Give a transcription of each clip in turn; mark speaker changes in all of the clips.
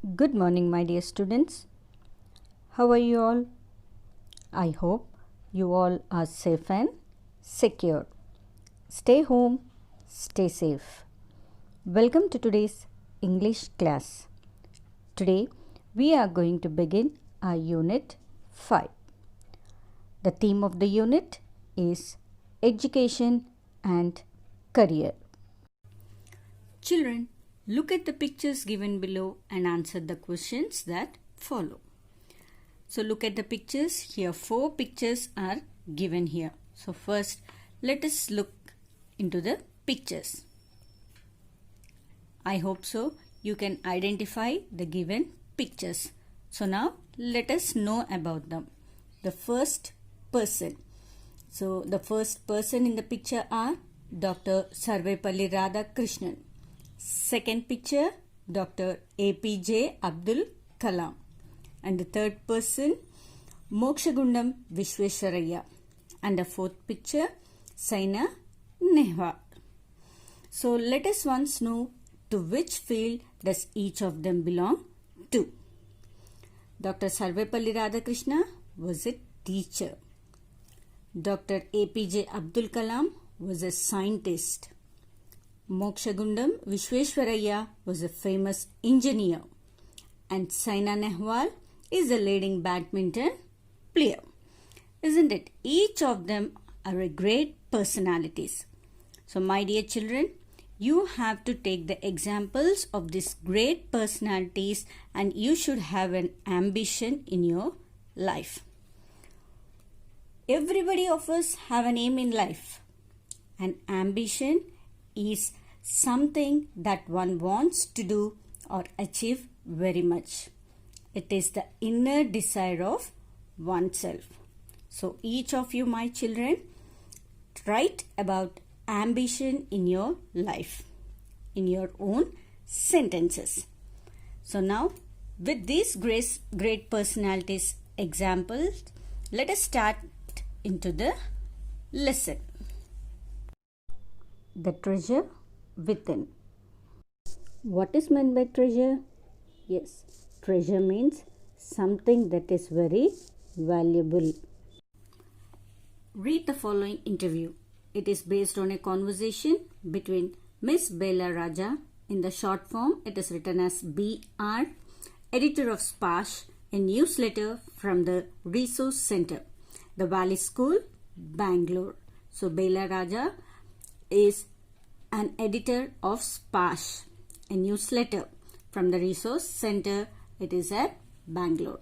Speaker 1: Good morning, my dear students. How are you all? I hope you all are safe and secure. Stay home, stay safe. Welcome to today's English class. Today we are going to begin our Unit 5. The theme of the unit is Education and Career. Children, look at the pictures given below and answer the questions that follow. So look at the pictures. Here 4 pictures are given here. So first let us look into the pictures. I hope so you can identify the given pictures. So now let us know about them. The first person. So the first person in the picture are Dr. Sarvepalli Radhakrishnan. Second picture, Dr. APJ Abdul Kalam. And the third person, Mokshagundam Vishweswaraya. And the fourth picture, Saina Nehwal. So let us once know to which field does each of them belong to. Dr. Sarvepalli Radhakrishna was a teacher. Dr. APJ Abdul Kalam was a scientist. Mokshagundam Vishweswaraya was a famous engineer. And Saina Nehwal is a leading badminton player. Isn't it? Each of them are a great personalities. So my dear children, you have to take the examples of these great personalities and you should have an ambition in your life. Everybody of us have an aim in life. An ambition is something that one wants to do or achieve very much. It is the inner desire of oneself. So each of you, my children, write about ambition in your life, in your own sentences. So now with these great personalities examples, let us start into the lesson. The treasure within. What is meant by treasure? Yes, treasure means something that is very valuable. Read the following interview. It is based on a conversation between Miss Bela Raja. In the short form, it is written as BR, editor of Splash, a newsletter from the Resource Center, the Valley School, Bangalore. So Bela Raja is an editor of Splash, a newsletter from the Resource Center. It is at Bangalore.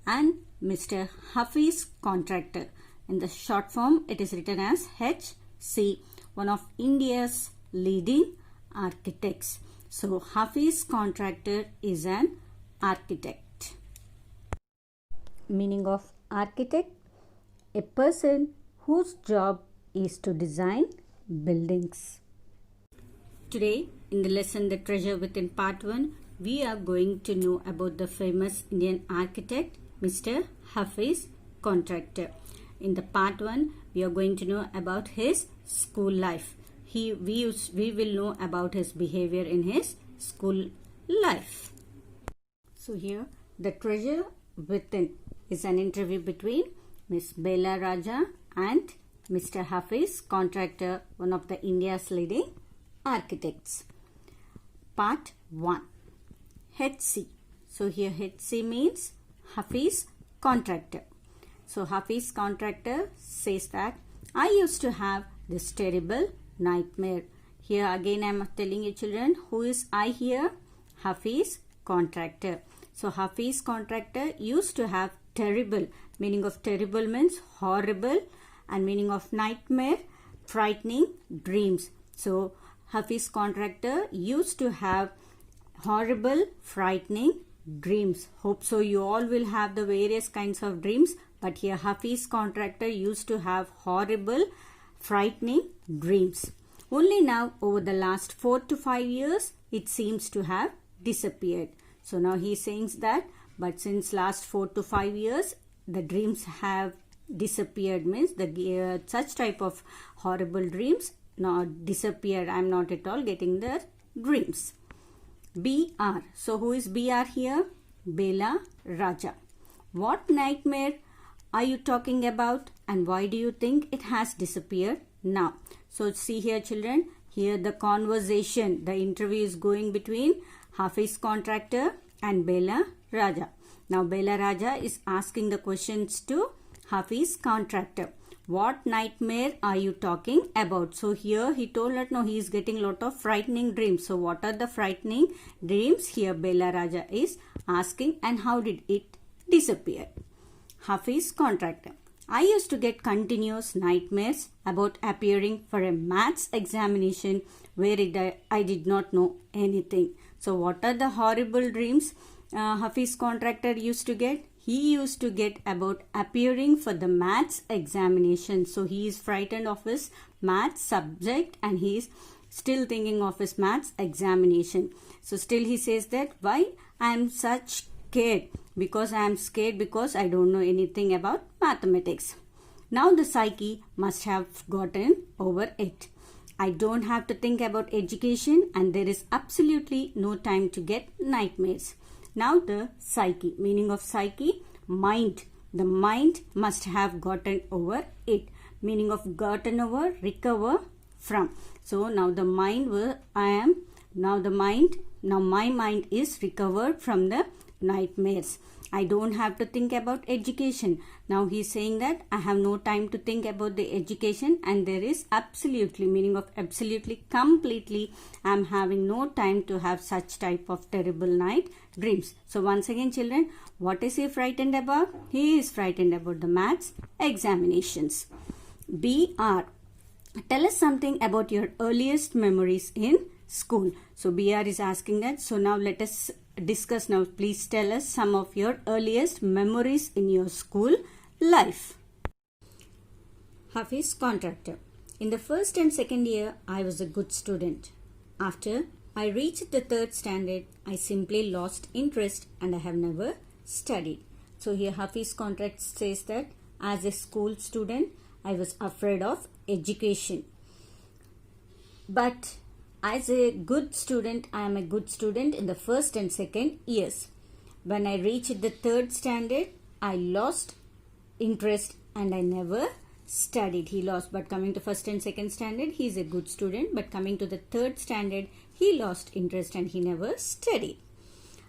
Speaker 1: And Mr. Hafiz, contractor. In the short form, it is written as HC, one of India's leading architects. So Hafiz, contractor is an architect. Meaning of architect: a person whose job is to design buildings. Today in the lesson The Treasure Within Part 1, we are going to know about the famous Indian architect Mr. Hafiz, contractor. In the Part 1, we are going to know about his school life. We will know about his behavior in his school life. So here, The Treasure Within is an interview between Miss Bela Raja and Mr. Hafiz, contractor, one of the India's leading architects. Part 1. HC. So here HC means Hafiz, contractor. So Hafiz, contractor, says that I used to have this terrible nightmare. Here again I am telling you children, who is I here? Hafiz, contractor. So Hafiz, contractor, used to have terrible. Meaning of terrible means horrible, and meaning of nightmare, frightening dreams. So Hafiz, contractor, used to have horrible, frightening dreams. Hope so you all will have the various kinds of dreams, but here Hafiz, contractor, used to have horrible, frightening dreams. Only now over the last 4 to 5 years it seems to have disappeared. So now he is saying that, but since last 4 to 5 years the dreams have disappeared, means the such type of horrible dreams not disappeared. I am not at all getting the dreams. BR. So who is BR here? Bela Raja. What nightmare are you talking about, and why do you think it has disappeared now? So see here children, here the conversation, the interview is going between Hafiz contractor and Bela Raja. Now Bela Raja is asking the questions to Hafiz contractor. What nightmare are you talking about? So here he told that no, he is getting lot of frightening dreams. So what are the frightening dreams? Here Bela Raja is asking, and how did it disappear? Hafiz contractor. I used to get continuous nightmares about appearing for a maths examination where I did not know anything. So what are the horrible dreams Hafiz contractor used to get? He used to get about appearing for the maths examination. So he is frightened of his maths subject and he is still thinking of his maths examination. So still he says that why I am such scared, because I am scared because I don't know anything about mathematics. Now the psyche must have gotten over it. I don't have to think about education and there is absolutely no time to get nightmares. Now the psyche, meaning of psyche, mind. The mind must have gotten over it. Meaning of gotten over, recover from. So now the mind now my mind is recovered from the nightmares. I don't have to think about education. Now he is saying that I have no time to think about the education and there is absolutely, meaning of absolutely, completely, I am having no time to have such type of terrible night dreams. So once again children, what is he frightened about? He is frightened about the maths examinations. BR. Tell us something about your earliest memories in school. So BR is asking that. So now let us discuss now. Please tell us some of your earliest memories in your school life. Hafiz contractor. In the first and second year, I was a good student. After I reached the third standard, I simply lost interest and I have never studied. So here Hafiz contractor says that as a school student, I was afraid of education. But as a good student, I am a good student in the first and second years. When I reached the third standard, I lost interest and I never studied. He lost, but coming to first and second standard, he is a good student. But coming to the third standard, he lost interest and he never studied.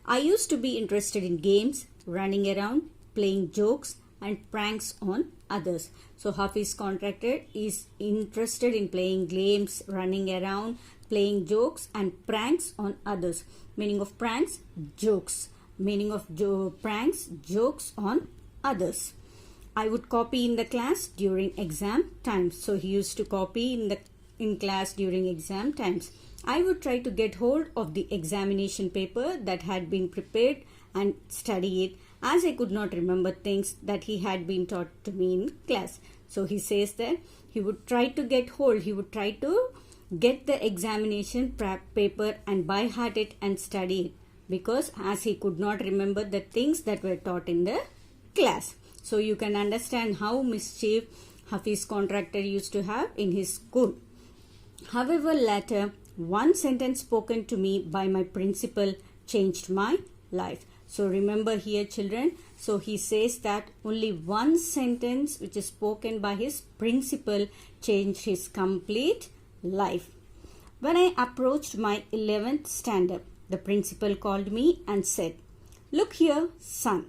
Speaker 1: I used to be interested in games, running around, playing jokes and pranks on others. So Hafiz contractor is interested in playing games, running around, playing jokes and pranks on others. Meaning of pranks, jokes. Meaning of pranks, jokes on others. I would copy in the class during exam times. So he used to copy in class during exam times. I would try to get hold of the examination paper that had been prepared and study it, as I could not remember things that he had been taught to me in class. So he says that he would try to get the examination paper and by heart it and study it, because as he could not remember the things that were taught in the class. So you can understand how mischief Hafiz contractor used to have in his school. However, later, one sentence spoken to me by my principal changed my life. So remember here children, so he says that only one sentence which is spoken by his principal changed his complete life. When I approached my 11th standard, the principal called me and said, "Look here, son,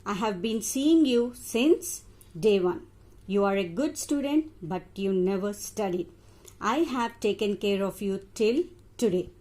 Speaker 1: I have been seeing you since day one. You are a good student, but you never studied. I have taken care of you till today.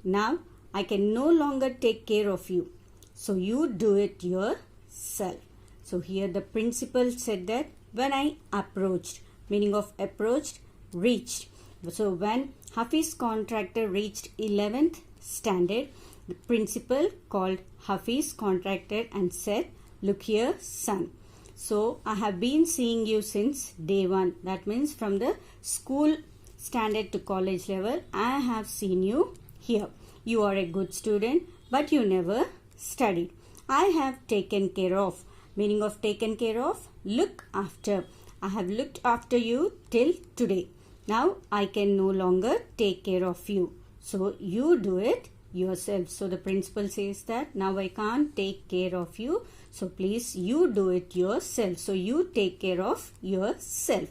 Speaker 1: Now I can no longer take care of you. So you do it yourself." So here the principal said that when I approached, meaning of approached, reached. So when Hafiz contractor reached 11th standard, the principal called Hafiz contractor and said, "Look here, son. So I have been seeing you since day one." That means from the school standard to college level, I have seen you here. You are a good student, but you never studied. I have taken care of. Meaning of taken care of, look after. I have looked after you till today. Now I can no longer take care of you. So you do it yourself. So the principal says that now I can't take care of you, so please you do it yourself. So you take care of yourself.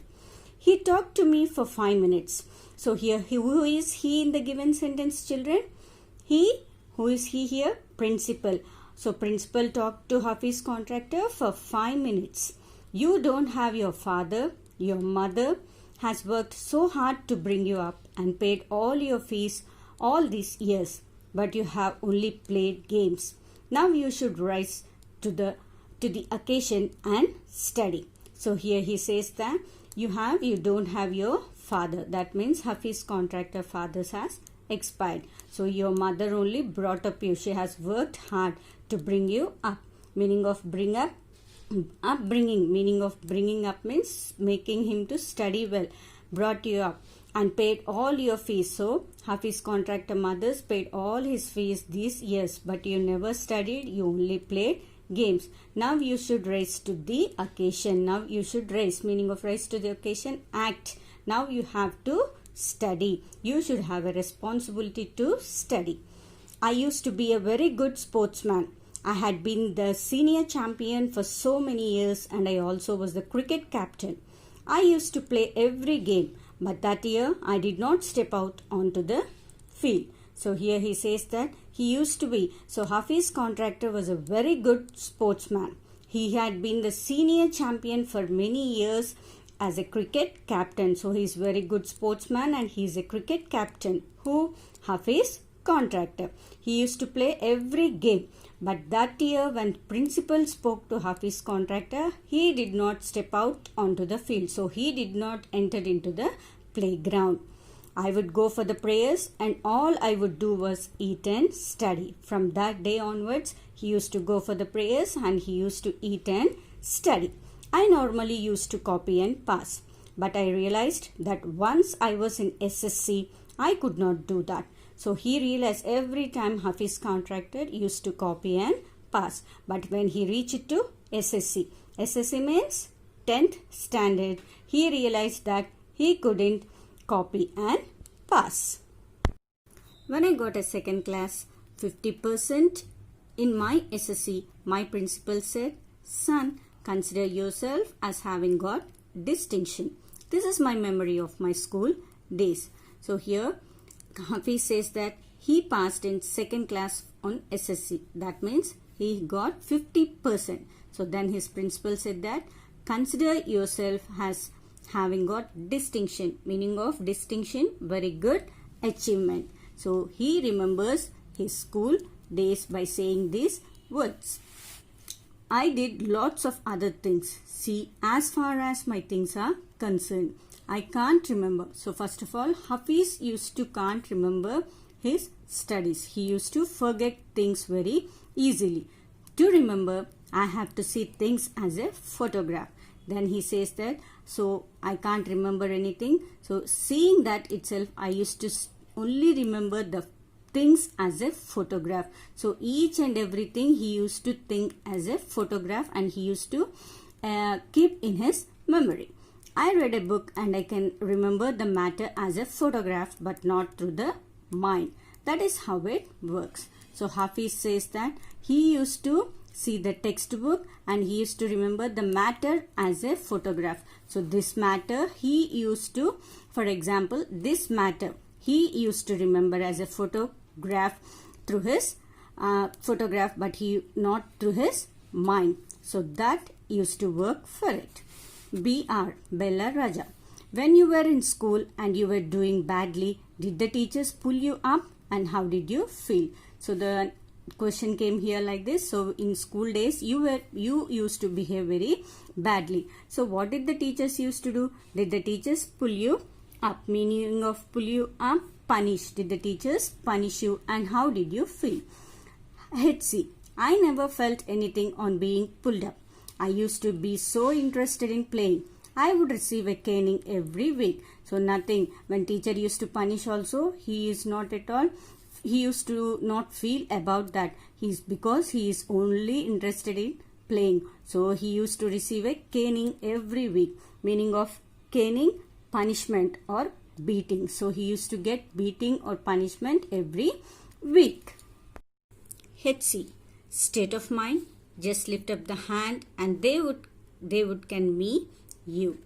Speaker 1: He talked to me for 5 minutes. So here, who is he in the given sentence, children? Who is he here? Principal. So principal talked to Hafiz contractor for 5 minutes. You don't have your father. Your mother has worked so hard to bring you up and paid all your fees all these years, but you have only played games. Now you should rise to the occasion and study. So here he says that you don't have your father. That means Hafiz contractor father has expired. So your mother only brought up you. She has worked hard to bring you up. Meaning of bring up, upbringing. Meaning of bringing up means making him to study well. Brought you up and paid all your fees. So Hafiz contractor mothers paid all his fees these years, but you never studied. You only played games. Now you should rise to the occasion. Now you should rise. Meaning of rise to the occasion, act. Now you have to study. You should have a responsibility to study. I used to be a very good sportsman. I had been the senior champion for so many years, and I also was the cricket captain. I used to play every game, but that year I did not step out onto the field. So here he says that he used to be. So Hafiz contractor was a very good sportsman. He had been the senior champion for many years as a cricket captain. So he is very good sportsman and he is a cricket captain. Who? Hafiz contractor. He used to play every game. But that year when principal spoke to Hafiz contractor, he did not step out onto the field. So he did not enter into the playground. I would go for the prayers and all I would do was eat and study. From that day onwards, he used to go for the prayers and he used to eat and study. I normally used to copy and pass. But I realized that once I was in SSC, I could not do that. So he realized every time Hafiz contractor used to copy and pass. But when he reached to SSC, SSC means 10th standard, he realized that he couldn't copy and pass. When I got a second class, 50% in my SSC, my principal said, son, consider yourself as having got distinction. This is my memory of my school days. So here Hafiz says that he passed in second class on SSC. That means he got 50%. So then his principal said that consider yourself as having got distinction. Meaning of distinction, very good achievement. So he remembers his school days by saying these words. I did lots of other things. See, as far as my things are concerned, I can't remember. So first of all, Hafiz used to can't remember his studies. He used to forget things very easily. To remember, I have to see things as a photograph. Then he says that, so I can't remember anything. So seeing that itself, I used to only remember the things as a photograph. So each and everything he used to think as a photograph and he used to keep in his memory. I read a book and I can remember the matter as a photograph but not through the mind. That is how it works. So Hafiz says that he used to see the textbook and he used to remember the matter as a photograph. So this matter he used to, for example, this matter he used to remember as a photograph through his photograph but he not through his mind. So that used to work for it. BR, Bella Raja. When you were in school and you were doing badly, did the teachers pull you up and how did you feel? So the question came here like this. So in school days, you used to behave very badly. So what did the teachers used to do? Did the teachers pull you up? Meaning of pull you up, punish. Did the teachers punish you and how did you feel? HC. I never felt anything on being pulled up. I used to be so interested in playing. I would receive a caning every week. So nothing. When teacher used to punish also, he is not at all. He used to not feel about that. Because he is only interested in playing. So he used to receive a caning every week. Meaning of caning, punishment or beating. So he used to get beating or punishment every weak. HC, state of mind, just lift up the hand and they would can me, you.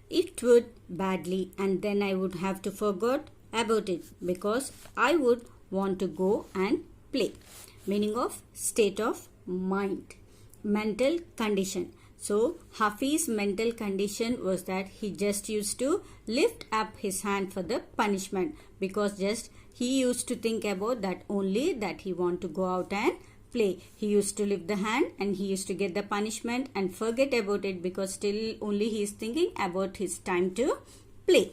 Speaker 1: It would badly and then I would have to forget about it because I would want to go and play. Meaning of state of mind. Mental condition. So Hafi's mental condition was that he just used to lift up his hand for the punishment because just he used to think about that only, that he want to go out and play. He used to lift the hand and he used to get the punishment and forget about it because still only he is thinking about his time to play.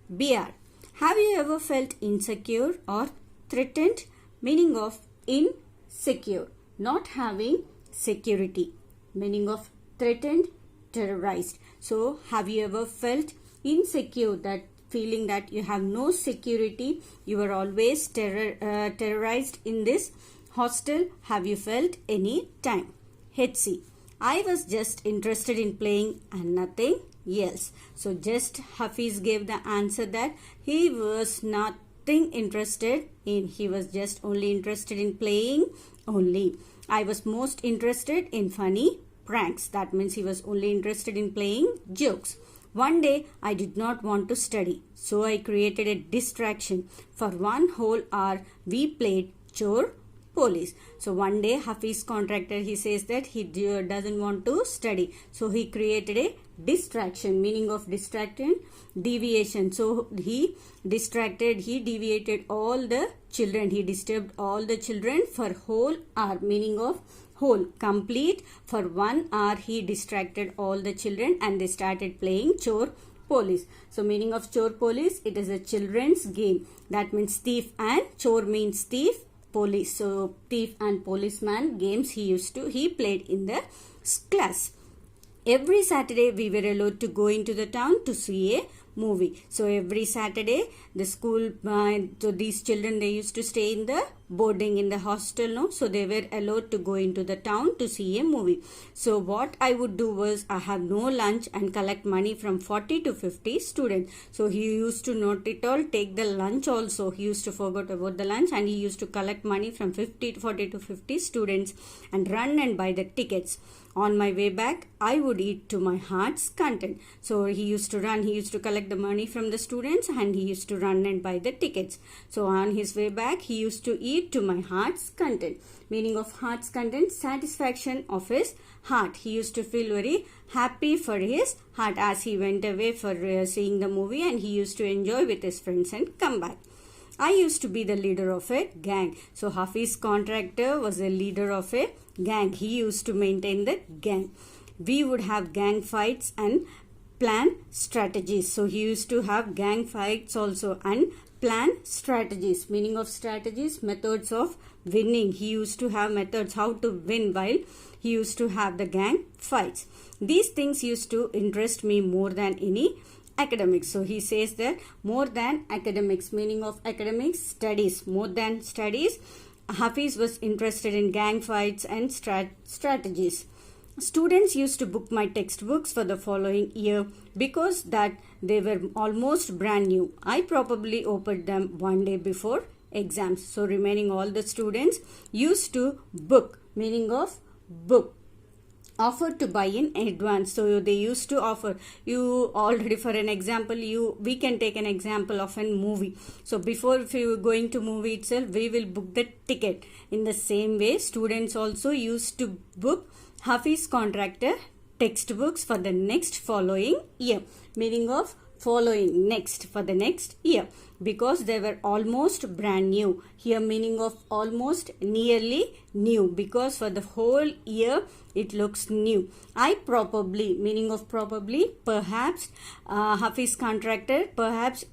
Speaker 1: BR. Have you ever felt insecure or threatened? Meaning of insecure, not having security. Meaning of threatened, terrorized. So have you ever felt insecure, that feeling that you have no security, you are always terrorized in this hostel? Have you felt any time? HC. I was just interested in playing and nothing else. So just Hafiz gave the answer that he was nothing interested in. He was just only interested in playing only. I was most interested in funny pranks. That means he was only interested in playing jokes. One day I did not want to study, so I created a distraction. For 1 whole hour we played chore police. So one day Hafiz contractor, he says that he doesn't want to study, so he created a distraction. Meaning of distraction, deviation. So he deviated all the children, he disturbed all the children for whole hour. Meaning of whole, complete. For 1 hour he distracted all the children and they started playing chore police. So meaning of chore police, it is a children's game. That means thief and chore means thief, police. So thief and policeman games he played in the class. Every Saturday we were allowed to go into the town to see a movie. So every Saturday the school, so these children, they used to stay in the boarding in the hostel, no? So they were allowed to go into the town to see a movie. So what I would do was, I have no lunch and collect money from 40 to 50 students. So he used to not at all take the lunch also. He used to forget about the lunch and he used to collect money from 40 to 50 students and run and buy the tickets. On my way back, I would eat to my heart's content. So he used to run, he used to collect the money from the students and he used to run and buy the tickets. So on his way back, he used to eat to my heart's content. Meaning of heart's content, satisfaction of his heart. He used to feel very happy for his heart as he went away for seeing the movie, and he used to enjoy with his friends and come back. I used to be the leader of a gang. So Hafiz contractor was a leader of a gang. He used to maintain the gang. We would have gang fights and plan strategies. So he used to have gang fights also and plan strategies. Meaning of strategies, methods of winning. He used to have methods how to win while he used to have the gang fights. These things used to interest me more than any academics. So he says that more than academics. Meaning of academics, studies. More than studies, Hafiz was interested in gang fights and strategies. Students used to book my textbooks for the following year because that they were almost brand new. I probably opened them one day before exams. So remaining all the students used to book. Meaning of book, offer to buy in advance. So they used to offer you already. For an example, we can take an example of a movie. So before, if you going to movie itself, we will book the ticket. In the same way, students also used to book Hafiz contractor textbooks for the next following year. Meaning of following, next, for the next year, because they were almost brand new. Here meaning of almost, nearly new, because for the whole year it looks new. I probably, meaning of probably, perhaps, Hafiz contractor, perhaps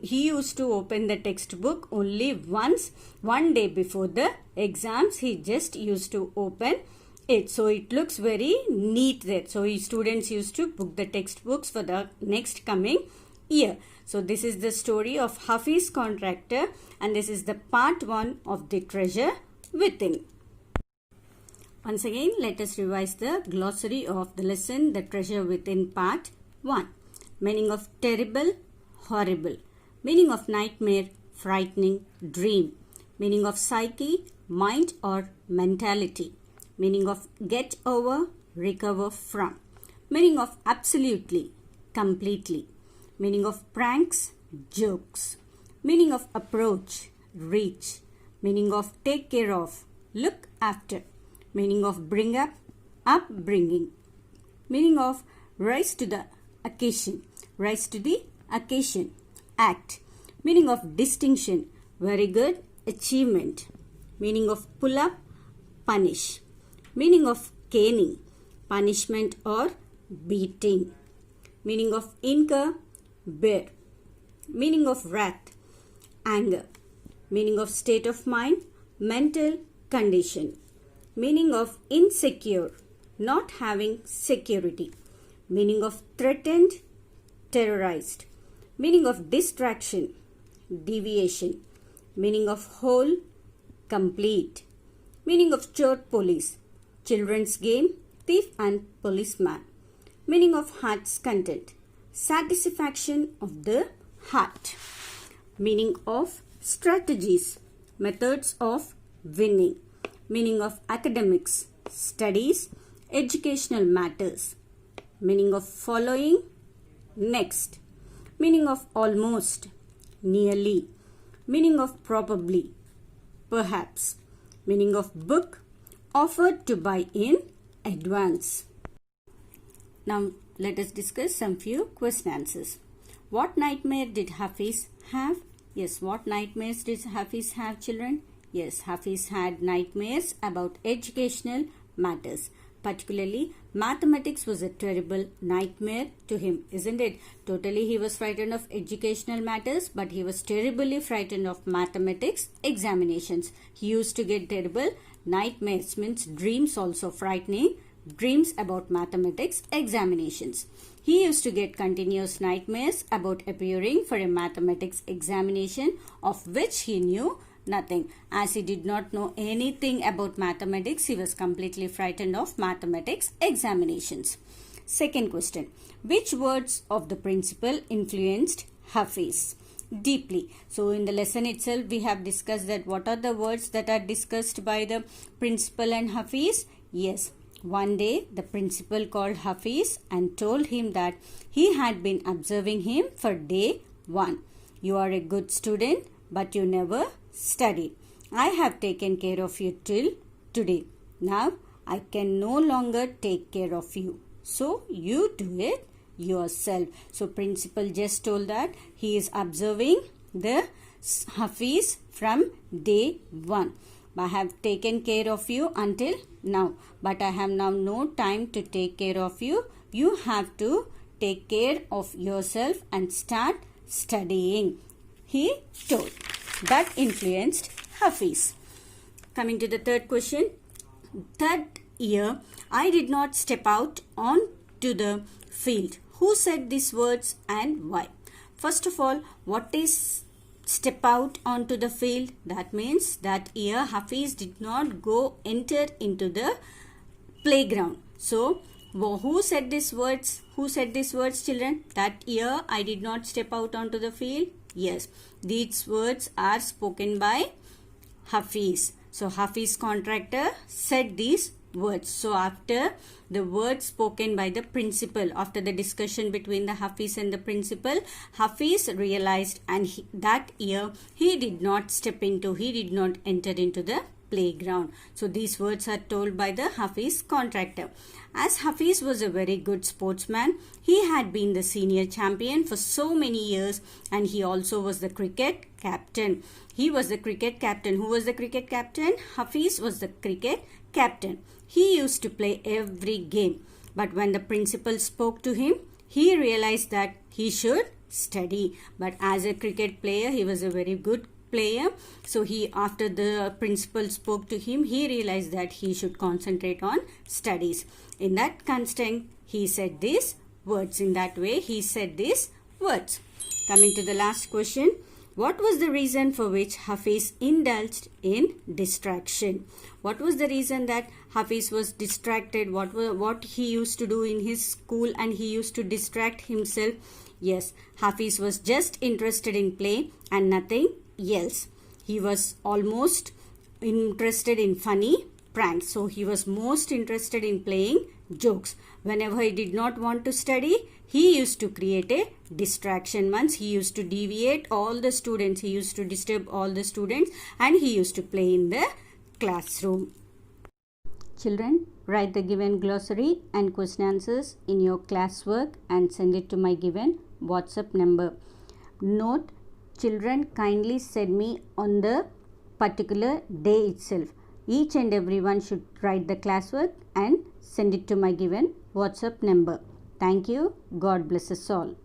Speaker 1: he used to open the textbook only once, one day before the exams. He just used to open it. So it looks very neat there. So students used to book the textbooks for the next coming year. So this is the story of Hafiz contractor, and this is the part 1 of the treasure within. Once again, let us revise the glossary of the lesson, the treasure within part 1. Meaning of terrible, horrible. Meaning of nightmare, frightening, dream. Meaning of psyche, mind or mentality. Meaning of get over, recover from. Meaning of absolutely, completely. Meaning of pranks, jokes. Meaning of approach, reach. Meaning of take care of, look after. Meaning of bring up, upbringing. Meaning of rise to the occasion, rise to the occasion, act. Meaning of distinction, very good, achievement. Meaning of pull up, punish. Meaning of caning, punishment or beating. Meaning of incur, bear. Meaning of wrath, anger. Meaning of state of mind, mental condition. Meaning of insecure, not having security. Meaning of threatened, terrorized. Meaning of distraction, deviation. Meaning of whole, complete. Meaning of chort police, children's game, thief and policeman. Meaning of heart's content, satisfaction of the heart. Meaning of strategies, methods of winning. Meaning of academics, studies, educational matters. Meaning of following, next. Meaning of almost, nearly. Meaning of probably, perhaps. Meaning of book, offered to buy in advance. Now let us discuss some few question answers. What nightmare did Hafiz have? Yes, what nightmares did Hafiz have, children? Yes, Hafiz had nightmares about educational matters. Particularly, mathematics was a terrible nightmare to him, isn't it? Totally, he was frightened of educational matters, but he was terribly frightened of mathematics examinations. He used to get terrible nightmares, means dreams also, frightening dreams about mathematics examinations. He used to get continuous nightmares about appearing for a mathematics examination of which he knew nothing. As he did not know anything about mathematics, he was completely frightened of mathematics examinations. Second question. Which words of the principal influenced Hafiz deeply? So in the lesson itself, we have discussed that what are the words that are discussed by the principal and Hafiz? Yes. One day, the principal called Hafiz and told him that he had been observing him for day 1. You are a good student, but you never studied. I have taken care of you till today. Now, I can no longer take care of you. So, you do it yourself. So, principal just told that he is observing the Hafiz from day 1. I have taken care of you until now, but I have now no time to take care of you. You have to take care of yourself and start studying, he told. That influenced Hafiz. Coming to the third question. That year, I did not step out onto the field. Who said these words and why? First of all, what is step out onto the field? That means that year Hafiz did not enter into the playground. So, who said these words? Who said these words, children? That year I did not step out onto the field. Yes, these words are spoken by Hafiz. So, Hafiz contractor said these words. So, after the words spoken by the principal, after the discussion between the Hafiz and the principal, Hafiz realized and that year he did not enter into the playground. So, these words are told by the Hafiz contractor. As Hafiz was a very good sportsman, he had been the senior champion for so many years and he also was the cricket captain. He was the cricket captain. Who was the cricket captain? Hafiz was the cricket captain. He used to play every game. But when the principal spoke to him, he realized that he should study. But as a cricket player, he was a very good player. So after the principal spoke to him, he realized that he should concentrate on studies. In that constant, he said these words. In that way, he said these words. Coming to the last question. What was the reason for which Hafiz indulged in distraction? What was the reason that Hafiz was distracted? What he used to do in his school and he used to distract himself? Yes, Hafiz was just interested in play and nothing else. he was almost interested in funny pranks. So he was most interested in playing jokes. Whenever he did not want to study, he used to create a distraction. Once he used to deviate all the students, he used to disturb all the students, and he used to play in the classroom. Children, write the given glossary and question answers in your classwork and send it to my given WhatsApp number. Note, children kindly send me on the particular day itself. Each and everyone should write the classwork and send it to my given WhatsApp number. Thank you. God bless us all.